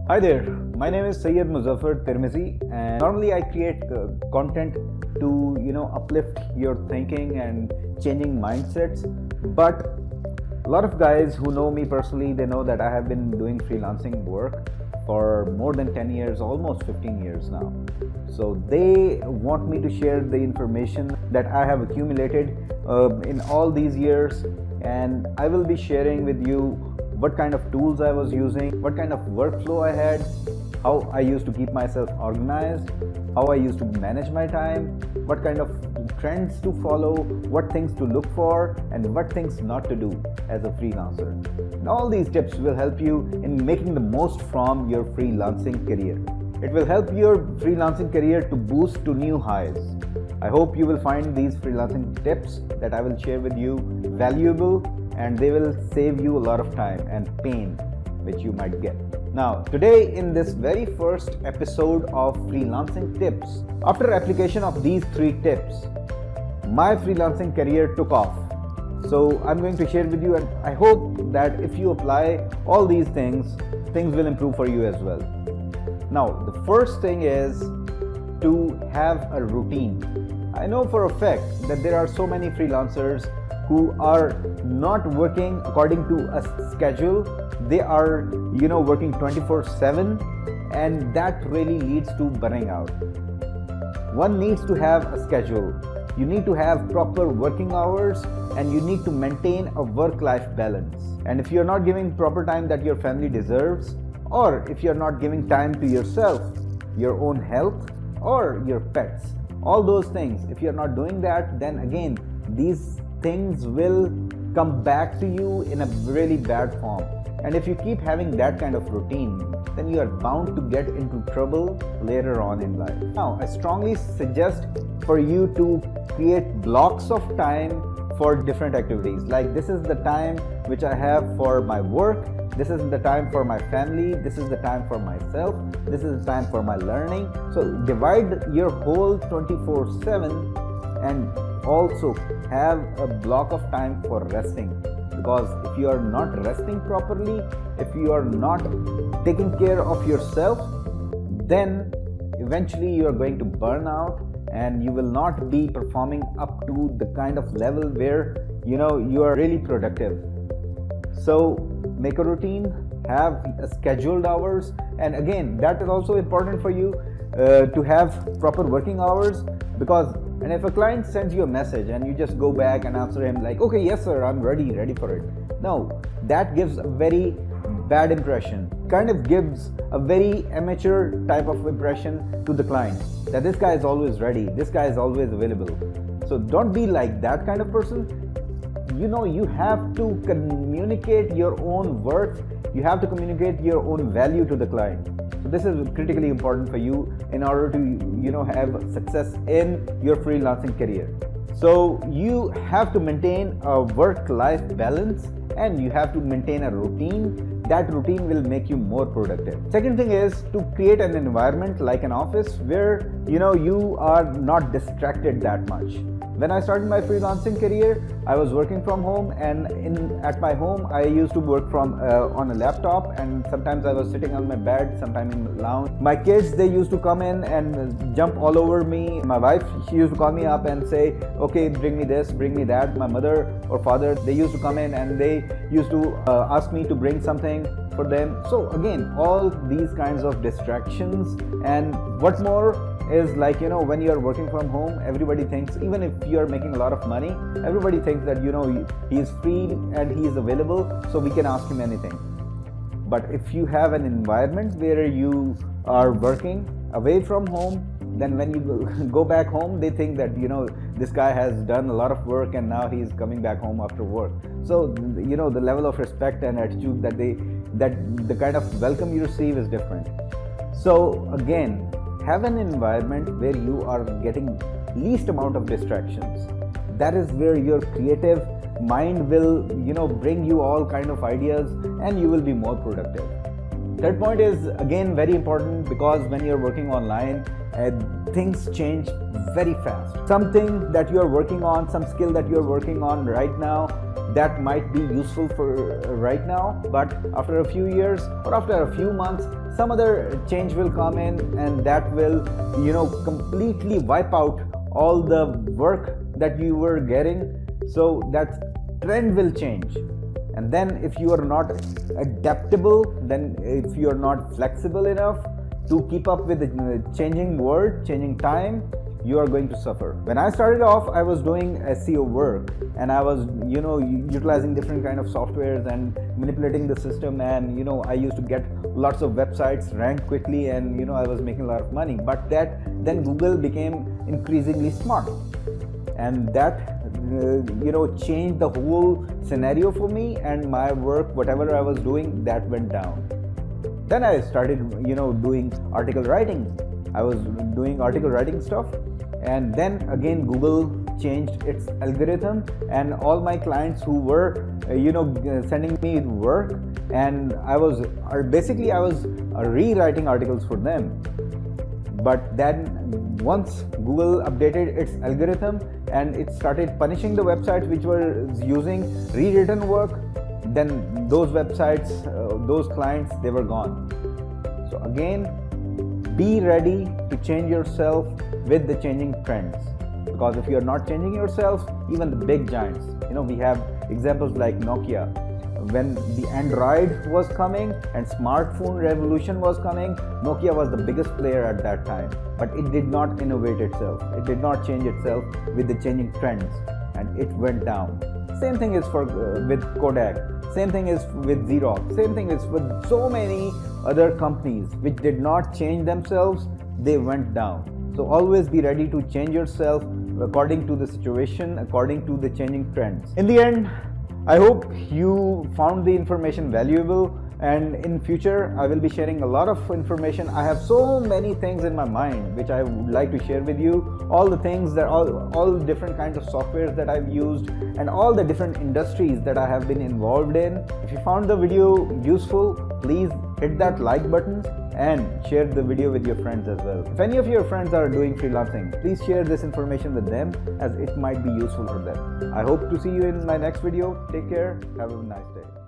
Hi there, my name is Syed Muzaffar Tirmizi, and normally I create content to uplift your thinking and changing mindsets. But a lot of guys who know me personally, they know that I have been doing freelancing work for more than 10 years, almost 15 years now. So they want me to share the information that I have accumulated in all these years, and I will be sharing with you what kind of tools I was using, what kind of workflow I had, how I used to keep myself organized, how I used to manage my time, what kind of trends to follow, what things to look for, and what things not to do as a freelancer. And all these tips will help you in making the most from your freelancing career. It will help your freelancing career to boost to new highs. I hope you will find these freelancing tips that I will share with you valuable, and they will save you a lot of time and pain which you might get. Now, today in this very first episode of Freelancing Tips, after application of these 3 tips, my freelancing career took off. So I'm going to share with you, and I hope that if you apply all these things, things will improve for you as well. Now, the first thing is to have a routine. I know for a fact that there are so many freelancers who are not working according to a schedule. They are working 24/7, and that really leads to burning out. One needs to have a schedule. You need to have proper working hours, and you need to maintain a work-life balance. And if you're not giving proper time that your family deserves, or if you're not giving time to yourself, your own health, or your pets, all those things, if you're not doing that, then again these things will come back to you in a really bad form. And if you keep having that kind of routine, then you are bound to get into trouble later on in life. Now, I strongly suggest for you to create blocks of time for different activities. Like, this is the time which I have for my work, this is the time for my family, this is the time for myself, this is the time for my learning. So divide your whole 24/7, and also have a block of time for resting. Because if you are not resting properly, if you are not taking care of yourself, then eventually you are going to burn out, and you will not be performing up to the kind of level where you are really productive. So make a routine, have a scheduled hours, and again that is also important for you to have proper working hours. Because and if a client sends you a message and you just go back and answer him like, okay, yes sir, I'm ready for it. No, that gives a very bad impression, kind of gives a very amateur type of impression to the client, that this guy is always ready, this guy is always available. So don't be like that kind of person. You have to communicate your own worth, you have to communicate your own value to the client. So this is critically important for you in order to have success in your freelancing career. So you have to maintain a work-life balance, and you have to maintain a routine. That routine will make you more productive. Second thing is to create an environment like an office where you are not distracted that much. When I started my freelancing career, I was working from home, and at my home I used to work from on a laptop, and sometimes I was sitting on my bed, sometimes in the lounge. My kids, they used to come in and jump all over me. My wife, she used to call me up and say, okay, bring me this, bring me that. My mother or father, they used to come in and they used to ask me to bring something for them. So again, all these kinds of distractions. And what more is, like, when you are working from home, everybody thinks, even if you are making a lot of money, everybody thinks that he is free and he is available, so we can ask him anything. But if you have an environment where you are working away from home, then when you go back home, they think that this guy has done a lot of work and now he is coming back home after work. So the level of respect and attitude that the kind of welcome you receive is different. So again, have an environment where you are getting least amount of distractions. That is where your creative mind will bring you all kind of ideas, and you will be more productive. Third point is again very important, because when you're working online, things change very fast. Something that you're working on, some skill that you're working on right now, that might be useful for right now, but after a few years or after a few months, some other change will come in, and that will, completely wipe out all the work that you were getting. So that trend will change. And then if you are not adaptable, then if you are not flexible enough to keep up with the changing world, changing time, you are going to suffer. When I started off, I was doing SEO work, and I was, utilizing different kind of softwares and manipulating the system, and I used to get lots of websites rank quickly, and I was making a lot of money. But then Google became increasingly smart, and that changed the whole scenario for me, and my work, whatever I was doing, that went down. Then I started doing article writing. I was doing article writing stuff, and then again Google changed its algorithm, and all my clients who were sending me work, and I was rewriting articles for them. But then once Google updated its algorithm and it started punishing the websites which were using rewritten work, then those websites, those clients, they were gone. So again, be ready to change yourself with the changing trends, because if you are not changing yourself, even the big giants, we have examples like Nokia. When the Android was coming and smartphone revolution was coming, Nokia was the biggest player at that time, but it did not innovate itself. It did not change itself with the changing trends, and it went down. Same thing is with Kodak. Same thing is with Xerox. Same thing is with so many other companies which did not change themselves. They went down. So always be ready to change yourself according to the situation, according to the changing trends. In the end, I hope you found the information valuable, and in future I will be sharing a lot of information. I have so many things in my mind which I would like to share with you. All the things that all different kinds of softwares that I've used, and all the different industries that I have been involved in. If you found the video useful, please hit that like button and share the video with your friends as well. If any of your friends are doing freelancing, please share this information with them, as it might be useful for them. I hope to see you in my next video. Take care. Have a nice day.